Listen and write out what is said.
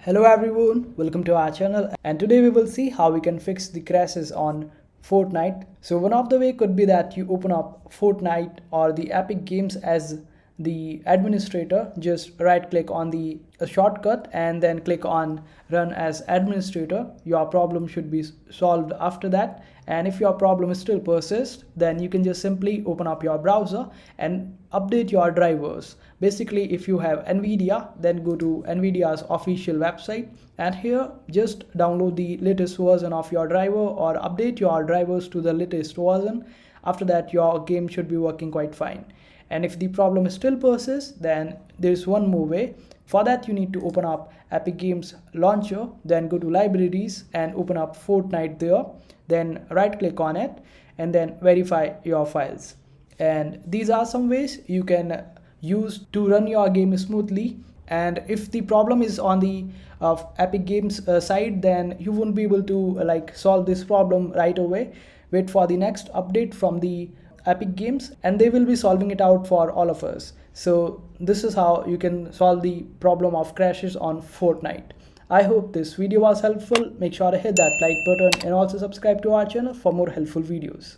Hello everyone, welcome to our channel, and today we will see how we can fix the crashes on Fortnite. So one of the way could be that you open up Fortnite or the Epic Games as the administrator. Just right click on the shortcut and then click on run as administrator. Your problem should be solved after that, and if your problem still persists, then you can just simply open up your browser and update your drivers. Basically, if you have Nvidia, then go to Nvidia's official website, and here just download the latest version of your driver or update your drivers to the latest version. After that, your game should be working quite fine. And if the problem still persists, then there's one more way. For that, you need to open up Epic Games launcher, then go to libraries and open up Fortnite there, then right click on it and then verify your files. And these are some ways you can use to run your game smoothly. And if the problem is on the Epic Games side, then you won't be able to solve this problem right away. Wait for the next update from the Epic Games and they will be solving it out for all of us. So this is how you can solve the problem of crashes on Fortnite. I hope this video was helpful. Make sure to hit that like button and also subscribe to our channel for more helpful videos.